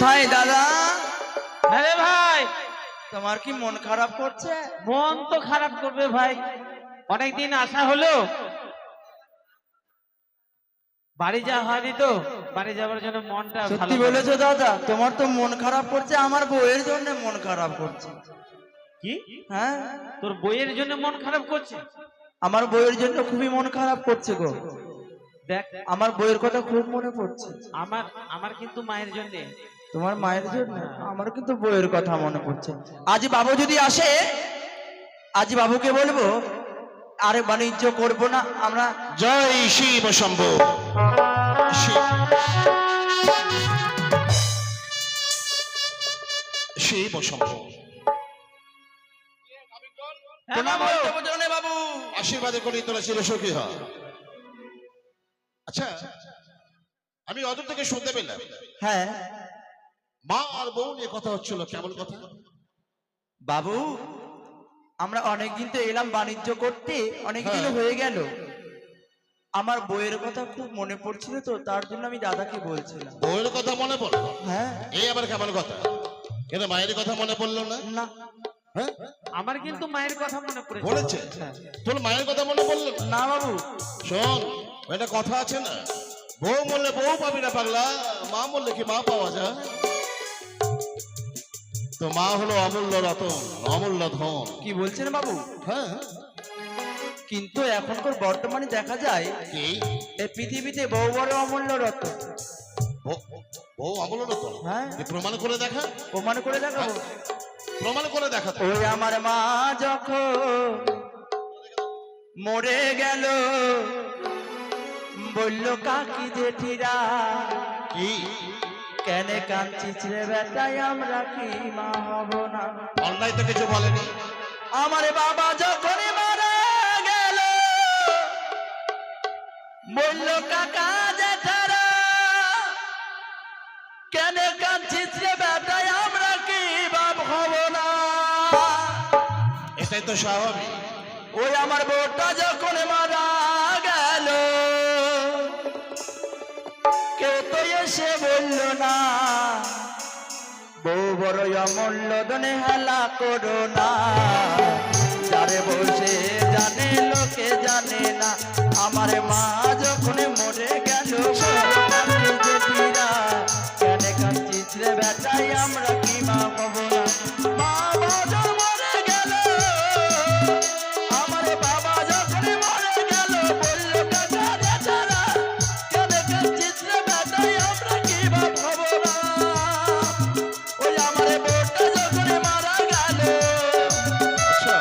কোথায় দাদা? আরে ভাই, তোমার কি মন খারাপ করছে? মন তো খারাপ করবে ভাই, অনেকদিন আসা হলো, বাড়ি যাওয়া হয়নি তো, বাড়ি যাওয়ার জন্য মনটা সত্যি বলেছো দাদা, তোমার তো মন খারাপ করছে, আমার বউয়ের জন্য মন খারাপ করছে। কি? হ্যাঁ, তোর বইয়ের জন্য মন খারাপ করছে? আমার বউয়ের জন্য খুবই মন খারাপ করছে গো। দেখ, আমার বউয়ের কথা খুব মনে পড়ছে। আমার আমার কিন্তু মায়ের জন্য। তোমার মায়ের জন্য আমার কিন্তু বউয়ের কথা মনে পড়ছে। আজ বাবু যদি আসে, আজ বাবুকে বলবো আরে বাণিজ্য করবো না আমরা। জয় শিব শম্ভু। শিব শম্ভু। বাবু আশীর্বাদে করি তোরা চিরসুখী হ। আচ্ছা, আমি অদূর থেকে শুনতে পেলাম হ্যাঁ মা আর বউ নিয়ে কথা হচ্ছিল, কেমন কথা? বাবু, আমরা অনেকদিন তো এলাম বাণিজ্য করতে, অনেকদিন হ্যাঁ। হয়ে গেল। আমার বউয়ের কথা খুব মনে পড়ছিল তো, তার জন্য আমি দাদাকে বলছিলাম। বউয়ের কথা মনে পড়লো? হ্যাঁ। এই আবার কেমন কথা? কেন মায়ের কথা মনে পড়লো না? না, হ্যাঁ, আমার কিন্তু মায়ের কথা মনে পড়েছে। পড়েছে? তোর মায়ের কথা মনে পড়লো না? না বাবু। শোন, একটা কথা আছে না, বউ মরলে বউ পাবি না পাগলা, মা মরলে কি মা পাওয়া যায়? তো মা হলো অমূল্য রতন, অমূল্য ধন। কি বলছেন বাবু? হ্যাঁ, কিন্তু এখনকার বর্তমানে দেখা যায় কি? এই পৃথিবীতে বউ বড় অমূল্য রতন। বউ অমূল্য রতন? হ্যাঁ। তুই প্রমাণ করে দেখা। প্রমাণ করে দেখাবো। প্রমাণ করে দেখা। ওই আমার মা যখন মরে গেল, বলল কাকি জেঠিরা কি? কেন কাঁদছিস রে বেটাই, আমরা কি মা হব না? অন্যায় তো কিছু বলেনি। আমার বাবা যখন মারা গেল, বলল কাকা জেঠারা কেন কাঁদছিস রে বেটাই, আমরা কি বাপ হব না? এটাই তো স্বাভাবিক। ওই আমার বউটা যখন মারা গেল, কেউ তো এসে বলল না বউ বড় অমূল্য ধনে হেলা করো না। যারে বসে জানে লোকে জানে না, আমার মা যখন মরে গেল, কেন কাঁদছিস রে বেটাই, আমরা কি মা হব না? মা বাবা মরে গেল, আমার বাবা যখন মরে গেল, বলল কাকা জেঠারা কেন কাঁদছিস রে বেটাই, আমরা কি বাপ হব না? ওই আমার বউটা যখন মারা গেল, আচ্ছা,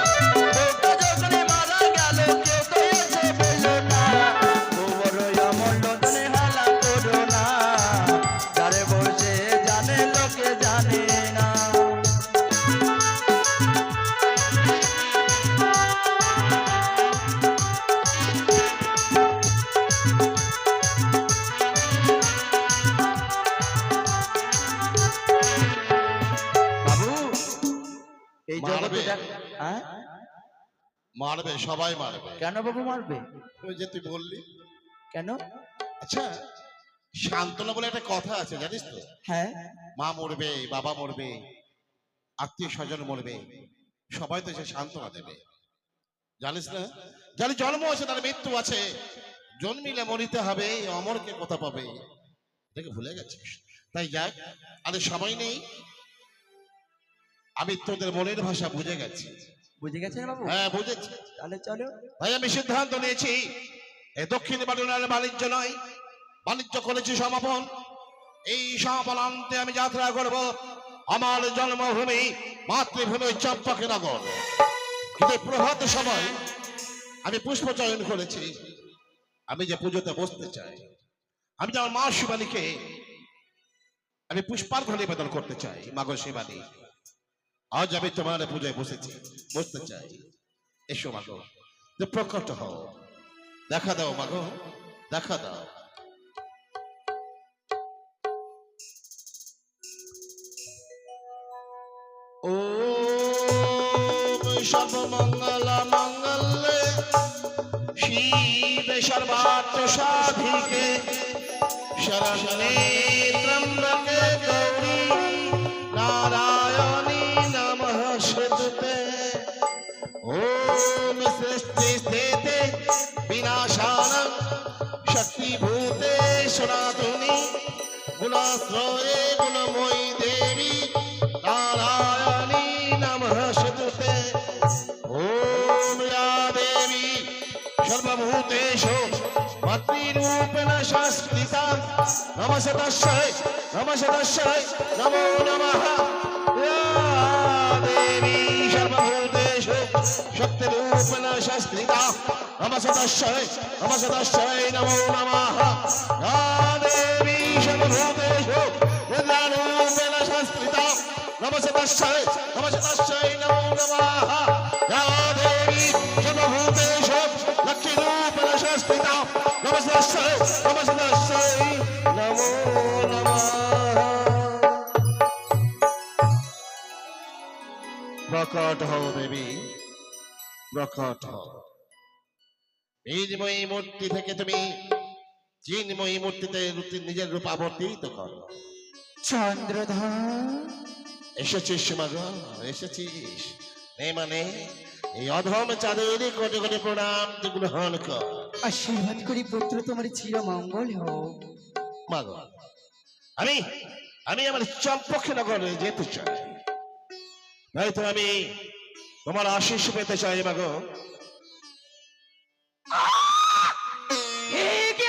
বউটা যখন মারা গেল, কেউ তো এসে বলল না বউ বড় অমূল্য ধনে হেলা করো না। যারে বসে জানে লোকে জানে না। বাবু, এই মারবে? জগতে হ্যাঁ, মারবে, সবাই মারবে। কেন বাবু মারবে? ওই যে তুই বললি। কেন? আচ্ছা, সান্ত্বনা বলে একটা কথা আছে, জানিস তো? হ্যাঁ। মা মরবে, বাবা মরবে, আত্মীয় স্বজন মরবে, সবাই তো সে সান্ত্বনা দেবে, জানিস না? যার জন্ম আছে তার মৃত্যু আছে, জন্মিলে মরিতে হবে, অমরকে কথা পাবে, এটাকে ভুলে গেছিস? তাই যাক, আর সময় নেই, আমি তোদের মনের ভাষা বুঝে গেছি। বুঝে গেছেন বাবু? হ্যাঁ, বুঝেছি। তাহলে চলো। ভাই, আমি সিদ্ধান্ত নিয়েছি, এই দক্ষিণ বাটুনার বাণিজ্য নয়, বাণিজ্য করেছি সমাপন। এই সমাপনান্তে আমি যাত্রা করব আমার জন্মভূমি মাতৃভূমি চম্পকনগর। কিন্তু প্রভাত সময় আমি পুষ্প চয়ন করেছি, আমি যে পুজোতে বসতে চাই, আমি যে আমার মা শিবানীকে আমি পুষ্পার্ঘ নিবেদন করতে চাই। মাগো শিবানী, আজ আমি তোমার পূজায় বসতে চাই। এসো মাগো, যে প্রকট হও, দেখা দাও মাগো, দেখা দাও। ও সর্বমঙ্গল মঙ্গলে শিবে সর্বার্থ সাধিকে শরণ্যে ত্র্যম্বকে গৌরী গুণাশ্রয়ে গুণময়ী দেবী নারায়ণী নমঃ শুতুতে ওম ইয়া দেবী সর্বভূতেষু মাতৃরূপেণ সংস্থিতা নমস্তস্যৈ নমো নমঃ ইয়া দেবী সর্বভূতেষু শক্তিরূপেণ সংস্থিতা নমস্তস্যৈ নমো নমঃ ইয়া দেবী সর্বভূতেষু রুদ্ররূপেণ সংস্থিতা নমস্তস্যৈ নমো নমঃ ইয়া দেবী সর্বভূতেষু লক্ষ্মীরূপেণ সংস্থিতা নমস্তস্যৈ নমো নমঃ। প্রকট হও দেবী, প্রকট হও। বীজময়ী মূর্তি থেকে তুমি চিন্ময়ী মূর্তিতে নিজের রূপ আবর্তিত করো। চন্দ্রধর এসেছিস মাগ, এসেছিস মানে এই অধম চাঁদের কোটি কোটি প্রণাম গ্রহণ কর। আশীর্বাদ করি পুত্র তোমার চির মঙ্গল হোক। মাগ, আমি আমার চম্পকে নগরে যেতে চাই, তাই তো আমি তোমার আশীষ পেতে চাই মাগ।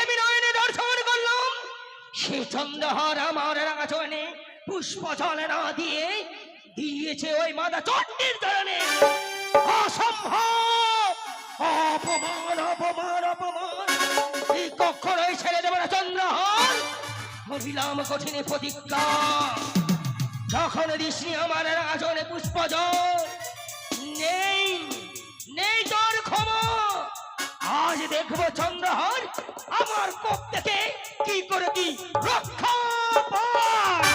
আমি নয়নে দর্শন করলাম সে চন্দ্রহার আমার রাঙা চরণে পুষ্প জলে না দিয়ে দিয়েছে ওই মাদা চণ্ডীর চরণে। অসম্ভব! অপমান অপমান অপমান! এই কখনোই ছেড়ে দেব না চন্দ্রহার। করিলাম কঠিন প্রতিজ্ঞা, যখন দিসনি আমার রাঙা চরণে পুষ্প জল নেই নেই তোর ক্ষমা। আজ দেখবো চন্দ্রহার আমার কোপ থেকে কি করে কি রক্ষা পায়।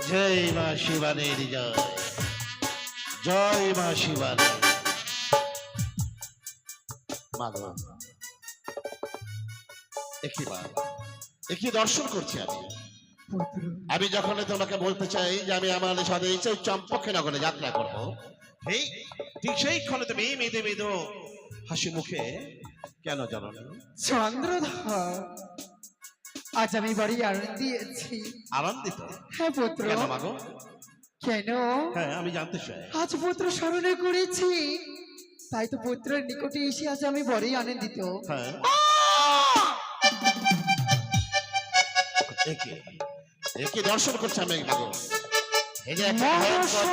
জয় মা শিবানের জয়, জয় মা শিবানের। মাগ, একই দর্শন করছি আমি যখন তোমাকে বলতে চাই যে আমি আমার সাথে চম্পকে নগরে যাত্রা করবো, ঠিক সেই ক্ষণে তুমি মৃদু মৃদু হাসি মুখে কেন জানো না? চন্দ্রধর আজ আমি বাড়ি আনন্দ দিয়েছি। আনন্দিত? হ্যাঁ পুত্র। কেন মাগো? কেন? হ্যাঁ, আমি জানতে চাই। আজ পুত্র স্মরণে করেছি, তাই তো পুত্রের নিকটে এসে আজ আমি বড়ই আনন্দিত। হ্যাঁ, একে দর্শন করছে আমি মাগো। এই যে একটা ভয়ঙ্কর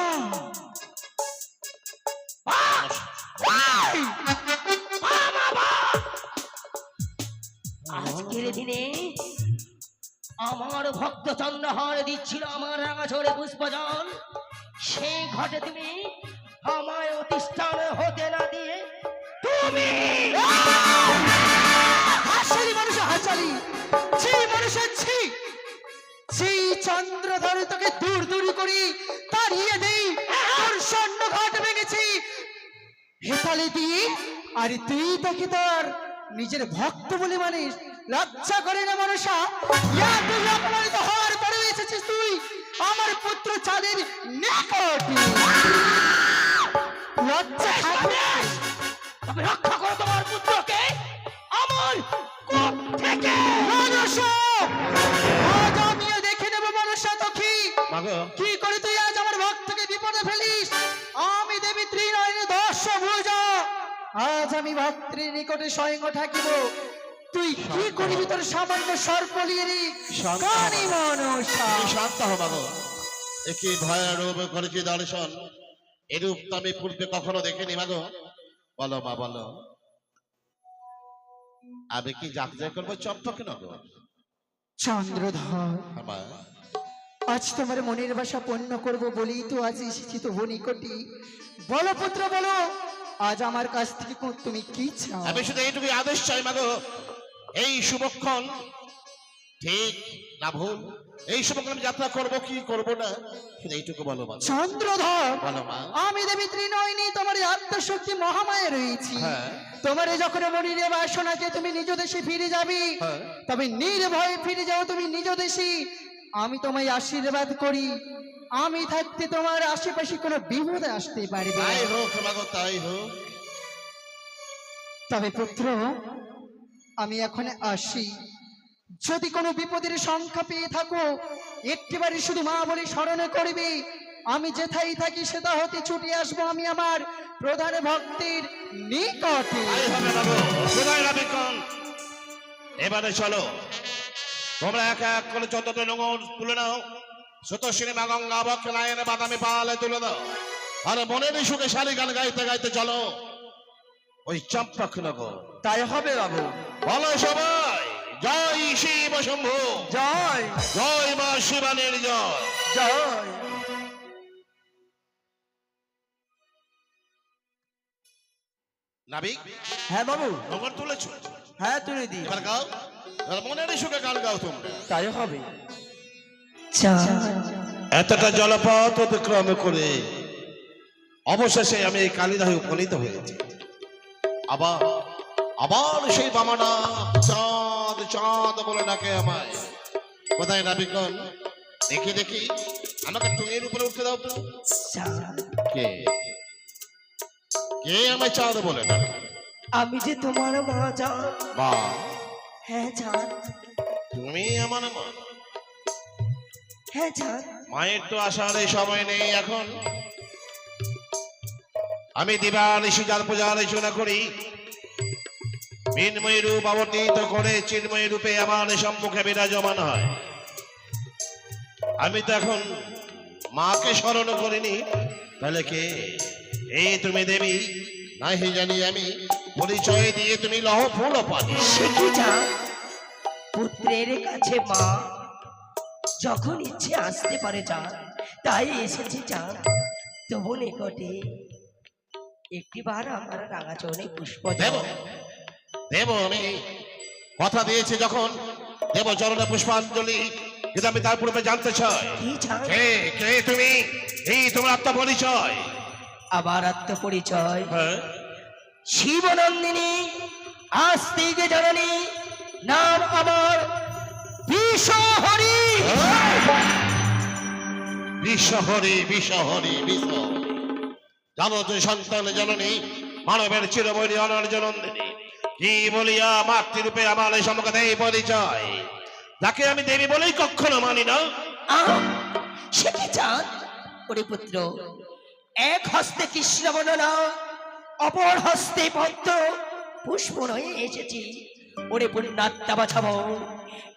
আজকের দিনে আমার ভক্ত চন্দ্রহার দিচ্ছিল আমার রাঙা ঝরে পুষ্পজল, সেই ঘটে তুমি আমায় অতিষ্ঠান হতে না দিয়ে তুমি হাসালি মানুষ হাসালি, ছি মানুষের ছি। সেই চন্দ্রধর তোকে দূর দূর করি তাড়িয়ে দেই, তোর স্বর্ণ ঘাট ভেঙেছি হেতালে দিয়ে, আর তুই তাকে তোর নিজের ভক্ত বলে মানিস। লজ্জা করে না মানুষা? তুই অপমানিত হওয়ার পরে এসেছিস তুই আমার পুত্র চাঁদের নিকটে। লজ্জা থাকবে? তবে রক্ষা করো তোমার পুত্রকে আমার কোপ থেকে। মানুষা, আজ আমিও দেখে নেব মানুষা তো মাগো। কি করে তুই আজ আমার ভক্তকে বিপদে ফেলিস। আমি দেবী ত্রিনয়নে দর্শভুজা, আজ আমি ভক্তের নিকটে স্বয়ং থাকিব। তুই কি করবি তোর সামান্য সর্পলিয়ে কানি মানুষা? শান্ত হও মাগো। একই ভয়ারূপ করেছি দর্শন, এরূপ তো আমি পূর্বে কখনো দেখিনি মাগো। বলো মা, বলো আমি কি যাত্রা করবো চম্পকে নগর? চন্দ্রধর, আমার আজ তোমার মনের বাসা পূর্ণ করব বলেই তো আজ এসেছি তবু নিকটে। বলো পুত্র বলো, আজ আমার কাছ থেকে তুমি কি চাও? আমি শুধু এইটুকুই আদেশ চাই মাগো, এই শুভক্ষণ ঠিক না ভুল, এই শুভক্ষণ আমি যাত্রা করবো কি করবো না, শুধু এইটুকু বলো মা। চন্দ্রধর, বলো মা। আমি দেবী ত্রিনয়নী তোমার আত্মশক্তি মহামায়া রয়েছি। হ্যাঁ। তোমার যখন মনিরে বাসনাকে তুমি নিজ দেশে ফিরে যাবি, হ্যাঁ। তবে নির্ভয়ে ফিরে যাও তুমি নিজ দেশে। আমি তোমায় আশীর্বাদ করি, আমি থাকতে তোমার আশেপাশে কোনো বিপদ আসতে পারবে না। তাই হোক মাগো, তাই হোক। তবে পুত্র, আমি এখন আসি। যদি কোনো বিপদের সংখ্যা পেয়ে থাকো, একটিবারই শুধু মা বলে স্মরণ করবি। আমি যেথায় থাকি সেটা হতে ছুটে আসবো আমি আমার প্রধান ভক্তের নিকটে। তাই হবে বাবু। কোথায় রাবিকন? এবারে চলো, তোমরা এক এক করে 14টা নোঙর তুলে নাও। সুতোষিনী মা গঙ্গা বক্ষে লাইনে বাদামি পালে তুলে দাও। আর মনের সুখে শালি গান গাইতে গাইতে চলো ওই চম্পকনগর। তাই হবে বাবু। বলো সবাই, জয় শিব শম্ভু, জয় জয় মা শিবানীর জয়। জয়। নাবিক, হ্যাঁ বাবু। নোঙর তুলেছো? হ্যাঁ তুলে দি। এবার গাও, এবার মনের সুখে গান গাও তোমরা। তাই হবে। এতটা জলপথ অতিক্রম করে অবশেষে আমি এই কালিদাহে উপনীত হয়েছি। আবার আবার সেই বামানা চাঁদ চাঁদ বলে ডাকে আমায়। কোথায় নাবিকগণ? দেখি দেখি, আমাকে টুঙের উপরে উঠতে দাও তো। কে কে আমায় চাঁদ বলে ডাকে? আমি যে তোমার মা চাঁদ। বা, হ্যাঁ চাঁদ, তুমি আমার মা? হ্যাঁ চাঁদ। মায়ের তো আসার এই সময় নেই এখন। আমি দিবানিশি যার পূজা আলোচনা করি, মৃন্ময়ী রূপ অবতীর্ণ করে চিন্ময়ী রূপে আমার সম্মুখে বিরাজমান হয়। আমি তো এখন মাকে স্মরণ করিনি, তাহলে কে? এই তুমি দেবী নাহি জানি আমি, পরিচয় দিয়ে তুমি লহ ফুল পানি। সে কি চাঁদ, পুত্রের কাছে মা যখন ইচ্ছে আসতে পারে চাঁদ, তাই এসেছি চাঁদ তবু নিকটে। একটিবার আমার রাঙা চরণে পুষ্প দেব দেব, আমি কথা দিয়েছি যখন, দেব চরণে পুষ্পাঞ্জলি। কিন্তু আমি তার পূর্বে জানতে চাই, কি চাঁদ? কে কে তুমি? এই তোমার আত্মপরিচয়। আবার আত্মপরিচয়? হ্যাঁ, শিবনন্দিনী আস্তিকে জননী, নাম আমার বিষহরি। বিশ্বহরি বিশ্বহরি বিশ্বহরি। জানো তুই সন্তান জননী, মানবের চিরবৈরী অনার্য নন্দিনী, কি বলিয়া মাতৃরূপে আমার এই সম্মুখে এই পরিচয়, যাকে আমি দেবী বলেই কখনো মানি না। সে কি চাঁদ? ওরে পুত্র, এক হস্তে কৃষ্ণ বর্ণনা, অপর হস্তে পদ্ম পুষ্প হয়ে এসেছি। ওরে পুণ্যাত্মা বাছাবো,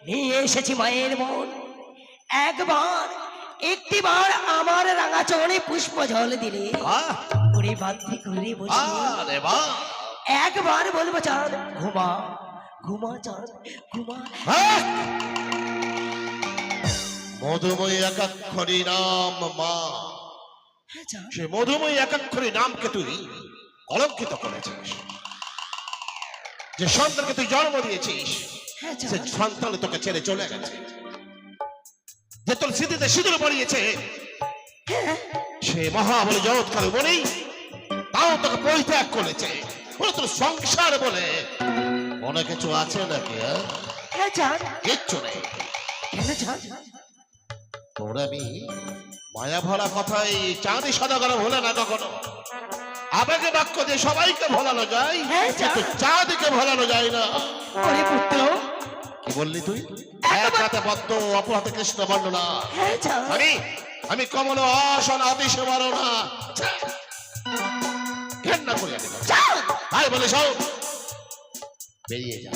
নিয়ে এসেছি মায়ের মন। একটিবার আমার রাঙা চরণে পুষ্প জল দিলে বাহ, ওরে বাধ্য করে বসে আরে বাহ। একবার বলবো চাঁদ ঘুমা, ঘুমা চাঁদ ঘুমা। হ্যাঁ? মধুময়ী একাক্ষরী নাম মা, হ্যাঁ চাঁদ। সে মধুময়ী একাক্ষরী নামকে তুই কলঙ্কিত করেছিস। যে সন্তানকে তুই জন্ম দিয়েছিস, হ্যাঁ সে চাঁদ। সন্তান তোকে ছেড়ে চলে গেছে। যে তোর স্মৃতিতে সিঁদুর পড়িয়েছে, সে মহাবলী জগৎকার বলেই তাও তোকে পরিত্যাগ করেছে। বলে তোর সংসার বলে মনে কিছু আছে নাকি? হ্যাঁ চাঁদ। কিচ্ছু নেই। কেন চাঁদ? তোর আমি মায়া ভরা কথাই চাঁদি সদাগর ভোলে না কখনো। আবেগে বাক্য দিয়ে সবাইকে ভোলানো যায়, হ্যাঁ, কিন্তু চাঁদিকে ভোলানো যায় না। ওরে পুত্র, কি বললি তুই? এক হাতে পদ্ম, অপর হাতে কৃষ্ণ বর্ণনা। হ্যাঁ চাঁদ। আমি কমল আসন আদেশ মারো না, ঘেন্না করি আমি। চাঁদ। তাই বলে সব বেরিয়ে যা।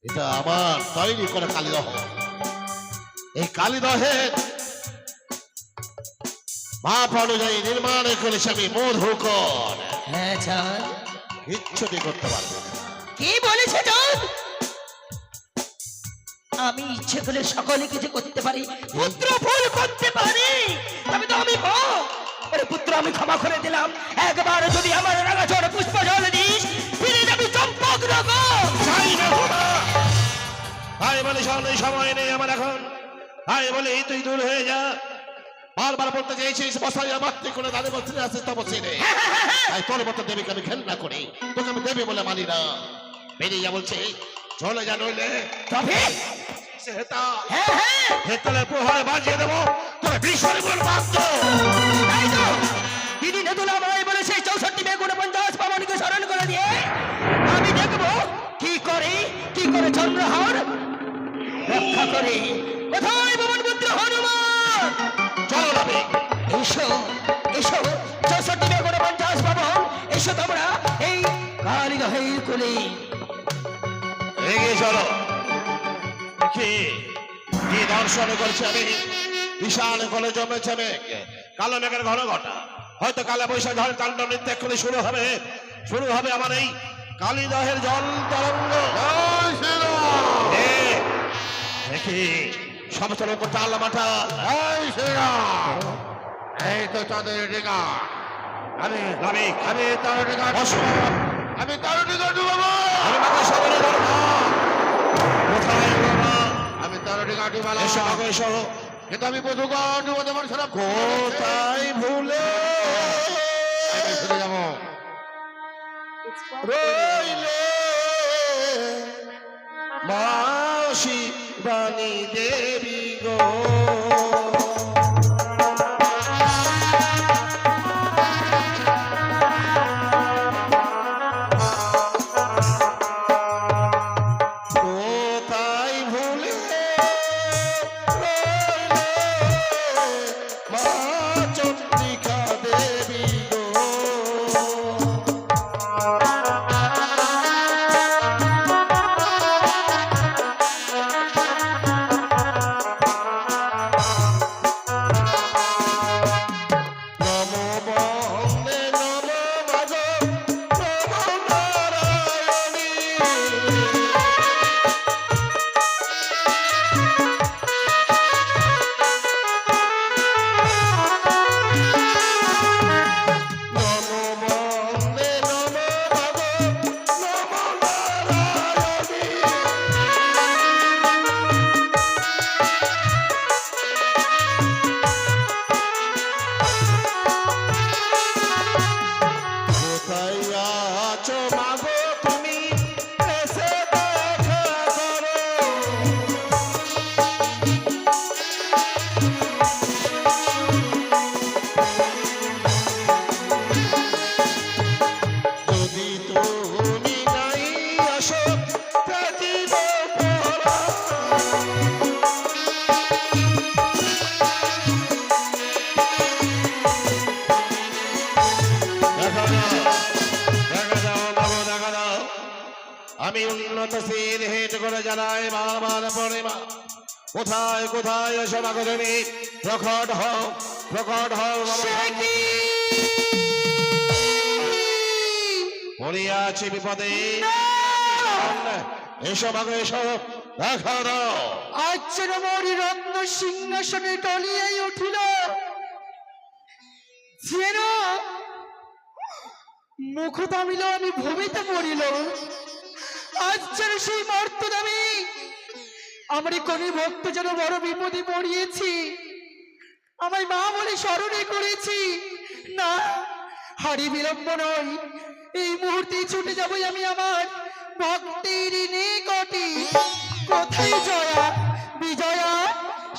এটা আমার তৈরি করা কালিদহ। এই কালিদহের মাপ অনুযায়ী নির্মাণ করেছে আমি মধুকর। হ্যাঁ চাঁদ। কিচ্ছুটি করতে পারবে না। কি বলেছে চাঁদ? আমি ইচ্ছে করলে সকলে কিছু করতে পারি, পুত্র ভুল করতে পারি, তবে তো আমি ওরে পুত্র আমি ক্ষমা করে দিলাম। একবার যদি আমার রাঙা চরণে পুষ্প জল দিস, ফিরে যাবি চম্পক নগর। চাই না বাবা। তাই বলে সামনে সময় নেই আমার এখন। তাই বলে তুই দূর হয়ে যা। বারবার বলতে চেয়েছিস বসাইয়া মাতৃ করে দাঁড়ে বলতে আসিস তপসি রে। তাই তোর মতো দেবীকে আমি ঘেন্না করি, তোকে আমি দেবী বলে মানি না। বেরিয়ে যা বলছে, চলে যা, নইলে তবে ভেতরে প্রহারে বাজিয়ে দেবো তোর ভীষণ বাধ্য। তাই তো দিদি নতুন আমায় বলেছে 64 বেগুন 50 পাবনকে স্মরণ করে দিয়ে করে। কোথায় পবনপুত্র হনুমান? চলো নাবিক। এসো এসো 64 ভবন, এসো তোমরা এই কালিদহের কোলে। এগিয়ে চলো। কি কি দর্শন করছে আমি? বিশাল কোলে জমেছে মেঘ, কালো মেঘের ঘন ঘটা। হয়তো কালে বৈশাখ ঝড় তাণ্ডব নৃত্য এক্ষুনি শুরু হবে আমার এই কালিদহের জল তরঙ্গ। দেখি সমস্ত লোক টাল মাটাল। এই তো চাঁদের ডিগা। আমি নাবিক, আমি তার ডিগা বসো। আমি তার ডিগা ডুবাবো। আমি মাকে সবরে ধরবো। কোথায় বাবা? আমি তার ডিগা ডুবালাম। এসো মাকে এসো। কিন্তু আমি বধুগণ ডুবাতে আমার সারা কোথায় ভুলে আমি ফিরে যাবো। রইলে মাসি বাণী দেবী গো। কোথায় ভুলে রইলে মা চন্দ্রিকা দেবী গো। নমো বন্দে নমো মাগো নমো নারায়ণী। নমো বন্দে নমো মাগো নমো নারায়ণী। কোথায় আছো মাগো তুমি? এসে দেখা করো। যদি তুমি নাই আসো থাকিব পরা। দেখা দাও বাবু, দেখা দাও। আমি উন্নত শির হেঁটে করে জানাই বারবার পরে মা, কোথায় কোথায় এসো মাগো তুমি? প্রকট হও বাবা। পড়িয়াছি বিপদে, এসো মাগো এসো, দেখা দাও। আজ যেন মরি রত্ন সিংহাসনে টলিয়াই উঠিল, যেন মুখ দামিল আমি ভূমিতে পড়িল। আজ যেন সেই মর্তদামি আমার কোন ভক্ত যেন বড় বিপদে পড়িয়েছি, আমায় মা বলে স্মরণে করেছি। না, হারি বিলম্ব নয়, এই মুহূর্তে ছুটে যাবই আমি আমার ভক্তের নিকটে। কোথায় জয়া বিজয়া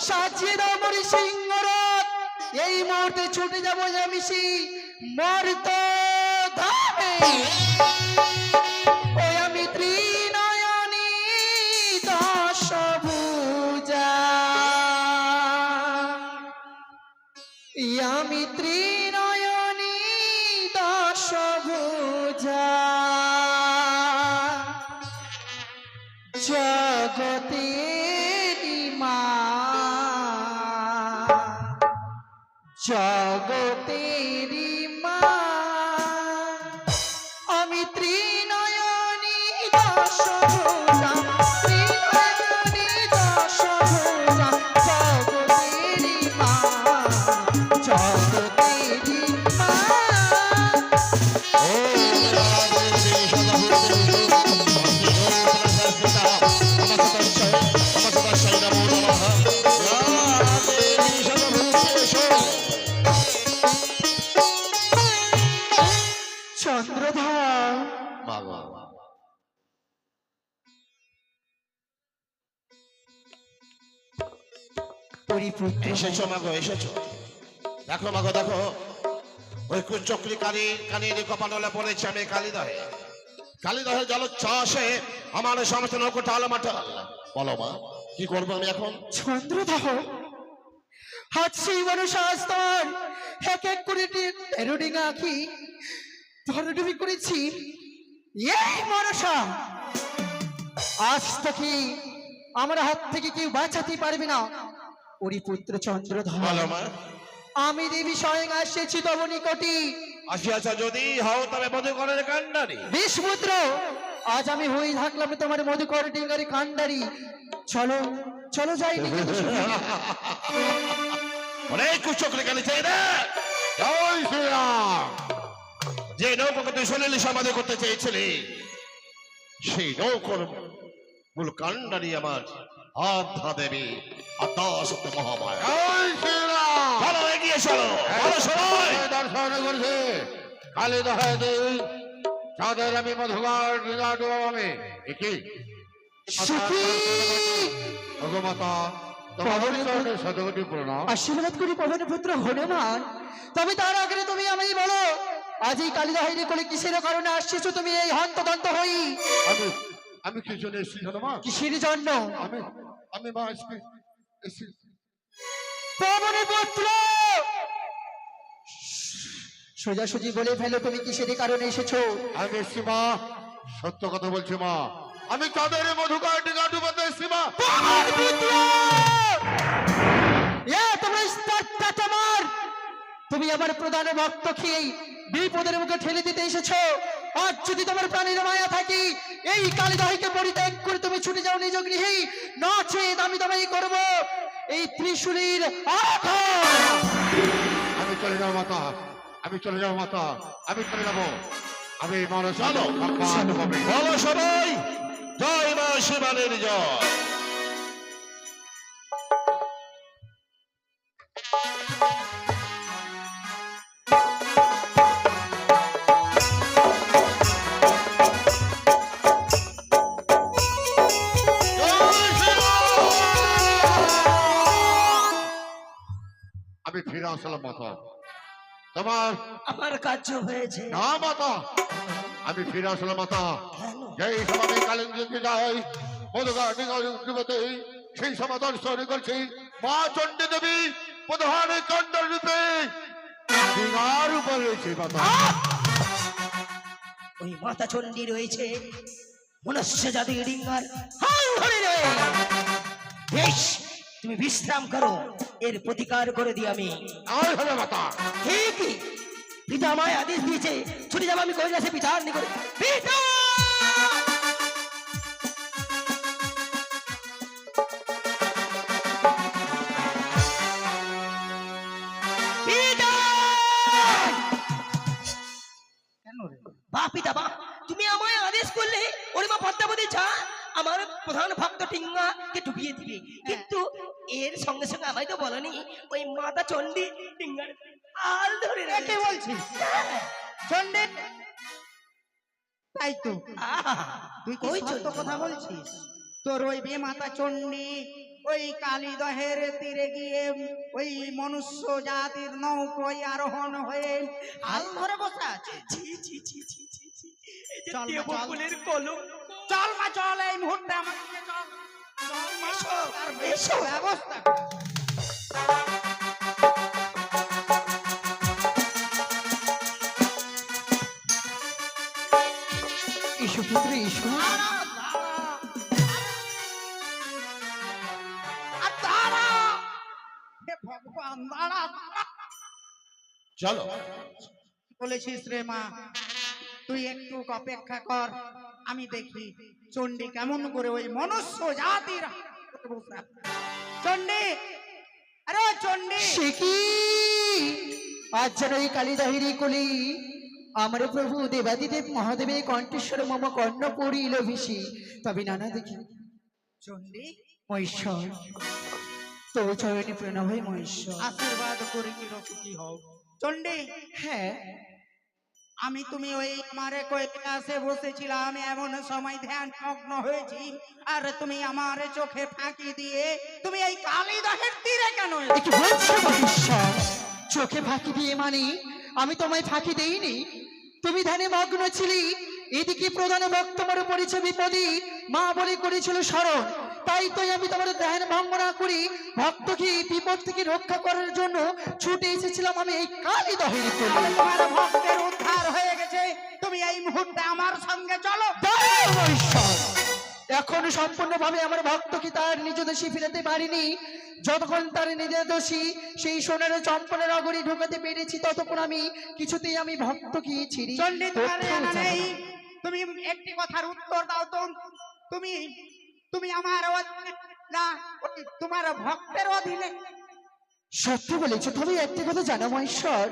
সাজিয়ে দাও মরি সিংহরথ, এই মুহূর্তে ছুটে যাবই আমি সেই মর্ত ধামে। ওই আমি ত্রিনয়নী দশভুজা, আমি ত্রিনয়নী দশভুজা, জগতেরি মা, জগতেরি মা, আমি ত্রিনয়নী দশভুজা, ত্রিনয়নী দশভুজা, জগতেরি মা, জগতেরি মা। ও রাধে সদাভূতেষু নমস্কার নমো নমঃ। রাধে সদাভূতেষু। চন্দ্রধর মাগো পরিপুত্র এসেছো মাগো, এসেছো। দেখো মাগো দেখো, ওই কুচক্রি কানির কপালে পড়েছে আমি কালিদহে জলোচ্ছ্বাসে আমার সমস্ত নৌকো টালমাটাল। বলো মা, কি করবো আমি এখন? চন্দ্রদাহ, আজ সেই মানুষ আজ তোমার এক এক করে তেরোডিঙা আঁকি ধরডুবি করেছি। এই মনসা, আজ থেকে আমার হাত থেকে কেউ বাঁচাতে পারবে না। ওরি পুত্র চন্দ্রধর, বলো মা। আমি দেবী স্বয়ং আসেছি তব নিকটে। আসিয়াছ যদি হও তবে মধুকরের কান্ডারি। বেশ পুত্র, আজ আমি হয়ে থাকলাম তোমার মধুকর ডিঙ্গারি কান্ডারি। চলো চলো যাই নিকটে শুনি। অনেক কুচক্রে গেলে চাই না। জয় শ্রীরাম। যে নৌকাকে তুই শুনিলি সমাধি করতে চেয়েছিলি, সেই নৌকর মূল কান্ডারি আমার আধ্যা দেবী আদ্যা সত্য মহামায়া। জয় শ্রীরাম। চলো এগিয়ে চলো, বলো সবাই। দর্শন করছে কালী দহায় দেই যাদের আমি মধুকর ডিঙা ডুবাবে। একি সখী, ভগবতা তোমার চরণে শতকোটি প্রণাম। আশীর্বাদ করি পবন পুত্র হনুমান। তবে তার আগে তুমি আমি বলো, আজ এই কালিদাহিনী কোলে কিসের কারণে আসছিস তুমি এই হন্তদন্ত হই? আমি আমি কি জন্য এসেছি জানো মা? কিসের জন্য? আমি আমি মা এসেছি পবন পুত্র, সোজাসুজি বলে ফেলো তুমি কিসের কারণে এসেছো? আমি এসেছি মা, সত্য কথা বলছি মা। আমি তাদের মধুকর ডিঙা ডুবাতে এসেছি মা। পবন পুত্র, তোমার স্টার্টটা তোমার, তুমি আমার প্রধান ভক্ত খেয়ে বিপদের মুখে ঠেলে দিতে এসেছো। আজ যদি তোমার প্রাণের মায়া থাকি, এই কালিদাহিকে পরিত্যাগ করে তুমি ছুটে যাও নিজ গৃহে, নচেত আমি তোমায় করবো এই ত্রিশূলের আঘাত। আমি চলে যাবো মাতা, আমি চলে যাবো মাতা, আমি চলে যাবো। আমি মানুষ চলো। বলো সবাই, জয় মা শিবানের জয়। আমি ফিরে আসলাম মাতা। তোমার আমার কার্য হয়েছে। না মাতা, আমি ফিরে আসলাম মাতা। যেই সময় কালিন্দীকে যাই মধুকর ডিঙা ডুবাতে, সেই সময় দর্শন করছি মা চণ্ডী দেবী প্রধান কণ্ডর রূপে ডিঙার উপর রয়েছে মাতা। ওই মাতা চণ্ডী রয়েছে মনুষ্য জাতির ডিঙ্গার হাল ধরে রে। বেশ, তুমি বিশ্রাম করো, এর প্রতিকার করে দিই আমি। আর হবে মাতা। কি পিতা আমায় আদেশ দিয়েছে ছুটে যাবো আমি কৈলাসে পিতার নিকটে। পিতা! পিতা! বাহ পিতা বাহ, তুমি আমায় আদেশ করলে ওরে মা পদ্মাবতী যা আমার প্রধান ভক্ত টিঙ্গাকে ডুবিয়ে দিবে, কিন্তু এর সঙ্গে সঙ্গে আমায় তো বলনি ওই মাতা চণ্ডী টিঙ্গার আল ধরে রেখে বলছিস। চন্ডে, তাই তো আহা, তুই কি ওই সত্য চণ্ডী। কথা বলছিস? তোর ওই বেমাতা চণ্ডী ওই কালীদহের তীরে গিয়ে ওই মনুষ্য জাতির নৌকোয় আরোহণ হয়ে হাল ধরে বসে আছে। ছি, ছি, ছি, ছি, ছি, ছি। এই যে চল না, চল। দেবকুলের কলঙ্ক। চল মা চল, এই মুহূর্তে আমার সঙ্গে চল। চল মা, এসো, তার এসো। ব্যবস্থা কর। ইসু পুত্র ইসু, আর দাঁড়া, হে ভগবান দাঁড়া, দাঁড়া। চলো। বলেছিস রে মা, তুই একটু অপেক্ষা কর, আমি দেখি চণ্ডী কেমন করে ওই মনুষ্য জাতির চণ্ডী, আরে ও চণ্ডী, সে কি আজ যেন এই কালিদাহিনী কোলে আমার প্রভু দেবাদিদেব মহাদেবের কণ্ঠেশ্বর মম কর্ণ পড়িল ভিসি। তবে নানা দেখি চণ্ডী মহেশ্বর, তোর চরণে প্রণব হয় মহেশ্বর। আশীর্বাদ করি চিরসুখী হও। চণ্ডী, হ্যাঁ, আমি তুমি ওই আমারে কৈলাসে বসেছিলাম, এমন সময় ধ্যান মগ্ন হয়েছি, আর তুমি আমার চোখে ফাঁকি দিয়ে তুমি এই কালীদহের তীরে কেন এলে? একটু বলছো মহেশ্বর, চোখে ফাঁকি দিয়ে মানে আমি তোমায় ফাঁকি দেইনি। তুমি ধ্যানে মগ্ন ছিলি, এদিকে প্রধান ভক্ত মোর পড়েছে বিপদী, মা বলে করেছিল স্মরণ। তাই তো আমি তোমার ধ্যান ভঙ্গ না করি ভক্তকে এই বিপদ থেকে রক্ষা করার জন্য ছুটে এসেছিলাম আমি এই কালী দহের কোলে। তোমার ভক্তের উদ্ধার হয়ে গেছে, তুমি এই মুহূর্তে আমার সঙ্গে চলো। দাঁড়াও মহেশ্বর, এখনো সম্পূর্ণভাবে আমার ভক্তকে তার নিজ দেশে ফিরাতে পারিনি। যতক্ষণ তার নিজ দোষী সেই সোনার চম্পনা নগরী ঢোকাতে পেরেছি ততক্ষণ আমি কিছুতেই আমি ভক্তকে ছিড়ি চণ্ডী তোমার জানা নেই, তুমি একটি কথার উত্তর দাও তো। তুমি তুমি আমার অধীনে না ওই তোমার ভক্তের অধীনে? সত্যি বলেছো, তবে একটি কথা জানো মহেশ্বর,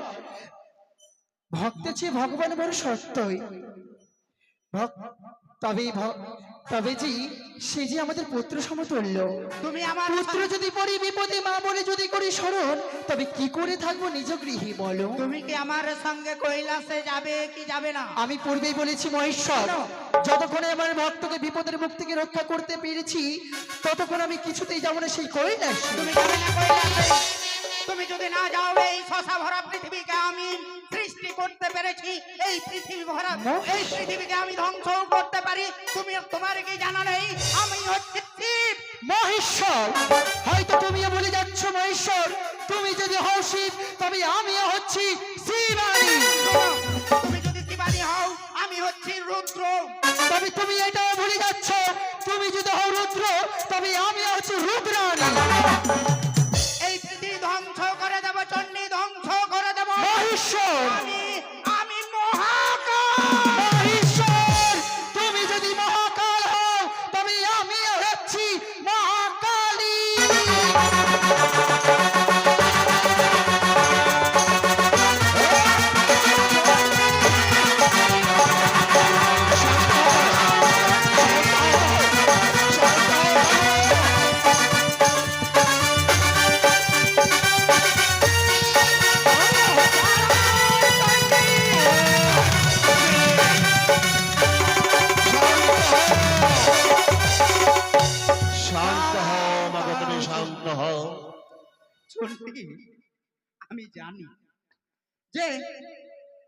ভক্তের চেয়ে ভগবান বড় সত্যই। তবে জি সে যে আমাদের পুত্র সমতুল্য। তুমি আমার পুত্র যদি পড়ি বিপদে, মা বলে যদি করি স্মরণ, তবে কি করে থাকবো নিজ গৃহে বলো? তুমি কি আমার সঙ্গে কৈলাসে যাবে কি যাবে না? আমি পূর্বেই বলেছি মহেশ্বর, যতক্ষণে আমার ভক্তকে বিপদের মুখ থেকে রক্ষা করতে পেরেছি ততক্ষণ আমি কিছুতেই যাবো না সেই কৈলাস। তুমি যাবে না কৈলাসে? তুমি যদি না যাও, এই শশা ভরা পৃথিবীকে আমি সৃষ্টি করতে পেরেছি, এই পৃথিবী ভরা এই পৃথিবীকে আমি ধ্বংস করতে পারি। তোমার কি জানা নেই আমি হচ্ছি শিব? মহেশ্বর, হয়তো তুমিও বলে যাচ্ছ মহেশ্বর, তুমি যদি হও শিব তবে আমিও হচ্ছি শিবানী। তুমি যদি শিবানী হও আমি হচ্ছি রুদ্র। তবে তুমি এটাও ভুলে যাচ্ছ, তুমি যদি হও রুদ্র তবে আমিও হচ্ছি রুদ্রাণী। এই পৃথিবী ধ্বংস করে দেব, চণ্ডী ধ্বংস করে দেব। মহেশ্বর, আমি মহাকাল। মহেশ্বর, তুমি যদি মহাকাল হও তবে আমিও হচ্ছি মহাকালী। শান্ত হও মাগো, তুমি শান্ত হও। চণ্ডী, আমি জানি যে,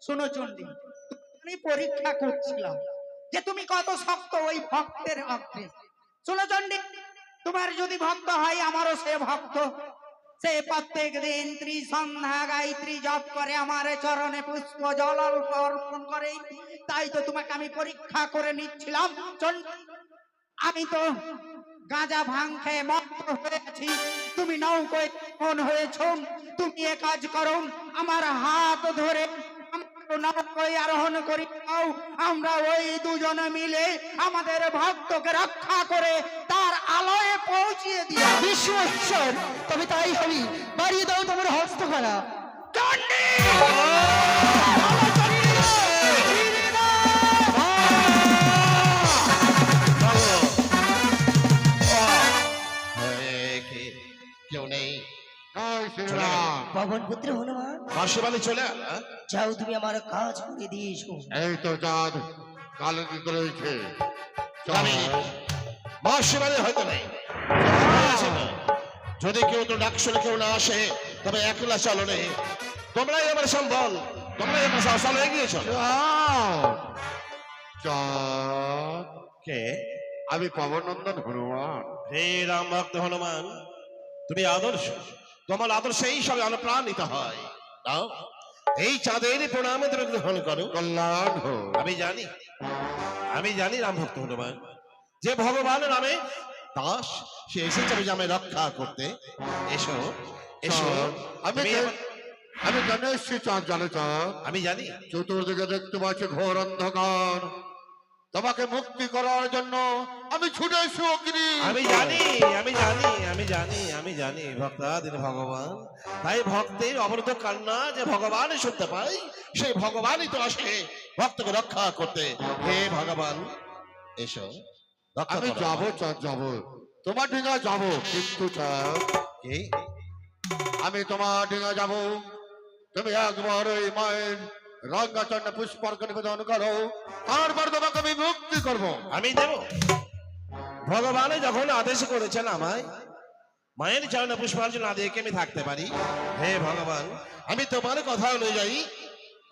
শোনো চণ্ডী, আমি পরীক্ষা করছিলাম যে তুমি কত শক্ত ওই ভক্তের অগ্রে। শোনো চণ্ডী, তোমার যদি ভক্ত হয় আমারও সে ভক্ত, সে প্রত্যেক দিন ত্রিসন্ধ্যা গায়ত্রী জপ করে আমার চরণে পুষ্প জল অর্পণ করে। তাই তো তোমাকে আমি পরীক্ষা করে নিচ্ছিলাম চণ্ডী। আমি তো গাঁজা ভাং খেয়ে মত্ত হয়েছি, তুমি নৌকোয় মন হয়েছ। তুমি এ কাজ করো, আমার হাত ধরে নৌকোয় আরোহণ করি নাও। আমরা ওই দুজনে মিলে আমাদের ভক্তকে রক্ষা করে তার আলোয় পৌঁছিয়ে দিয়া। বিশ্বশ্বর, তবে তাই হবি, বাড়িয়ে দাও তোমার হস্তকলা। কেউ নেই। জয় শ্রীরাম। পবন পুত্র হনুমান, মাসিবালি চলে আয়, হ্যাঁ? যাও তুমি আমার কাজ করে দিয়েছো। এই তো চাঁদ কালো দিতে রয়েছে। জানি মাসিবালি হয়তো নেই। যদি কেউ তো ডাক শুনে কেউ না আসে তবে একলা চলো নেই। তোমরাই আমার সম্বল, তোমরাই আমার সাহসাল হয়ে গিয়েছ। চাঁদ, কে? আমি পবনন্দন হনুমান। হে রাম ভক্ত হনুমান, তুমি আদর্শ, তোমার আদর্শেই সবে অনুপ্রাণিত হয়। দাও এই চাঁদের প্রণামে তুমি গ্রহণ করো। কল্যাণ হোক। আমি জানি রাম ভক্ত হনুমান যে ভগবানের নামে দাস, সে এসেছে আমি রক্ষা করতে। এসো এসো। আমি আমি জানি এসছি চাঁদ, জানো চাঁদ, আমি জানি চতুর্দিকে দেখতে পাচ্ছি ঘোর অন্ধকার, তোমাকে মুক্তি করার জন্য আমি ছুটে এসে অগ্নি। আমি জানি আমি জানি আমি জানি আমি জানি ভক্তাধীন ভগবান, তাই ভক্তের অবরুদ্ধ কান্না যে ভগবান শুনতে পাই, সেই ভগবানই তো আসে ভক্তকে রক্ষা করতে। হে ভগবান এসো, রক্ষা আমি করো। যাবো চাঁদ, যাবো তোমার ডিঙা যাবো, কিন্তু চাঁদ কি? আমি তোমার ডিঙা যাবো, তুমি একবার ওই মায়ের রঙ্গাচরণে পুষ্পার্ঘ নিবেদন করো, তারপর তোমাকে আমি মুক্তি করবো। আমি দেব। ভগবান যখন আদেশ করেছেন আমায় মায়ের চরণে পুষ্পার্ঘ্য না দিয়ে কি আমি থাকতে পারি? হে ভগবান, আমি তোমার কথা অনুযায়ী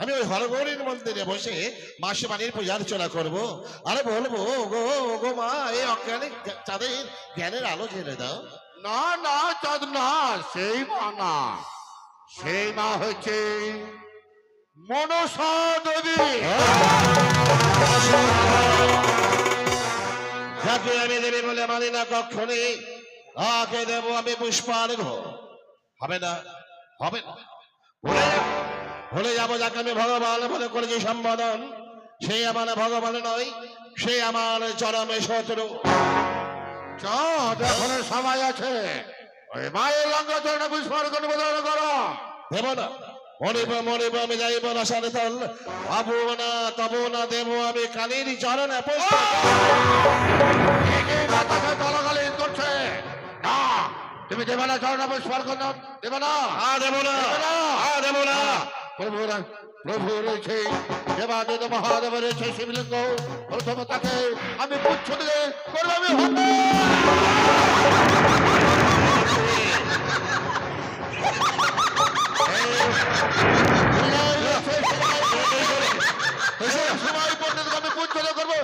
আমি ওই হরগৌরীর মন্দিরে বসে মাসে বাড়ির পূজা অর্চনা করবো, আরে বলবো গো গো মা, এই অজ্ঞানী চাঁদের জ্ঞানের আলো জ্বেলে দাও। না না চাঁদ না, সেই মা না, সেই মা হচ্ছে মনসা দেবী। যাকে আমি দেবী বলে মানি না কখনই, তাকে দেবো আমি পুষ্পার্ঘ। হবে না, হবে না, ভুলে যাবো যাকে আমি ভগবান বলে করেছি সম্বোধন। সে আমার ভগবান নয়, সে আমার চরমে শত্রু। চাঁদ এখনো সময় আছে, ওই মায়ের লঙ্কাচরণে পুষ্পার্ঘ নিবেদন করো। দেব না, মরিব মরিব আমি যাইব না সারে তল, পাবো না তবু না দেব আমি কালীর চরণে পুষ্প। একে বাতাসে তলাগালি করছে না, তুমি দেবে না চরণে পুষ্পার্ঘ, দেবে না, দেব না, দেব না। প্রভু রয়েছে, দেবাদেব মহাদেব রয়েছে শিবলিঙ্গ, প্রথম তাকে আমি পুচ্ছ দিয়ে করবো আমি হত্যা। সময় পর্যন্ত আমি পুচ্ছ দিয়ে করবো।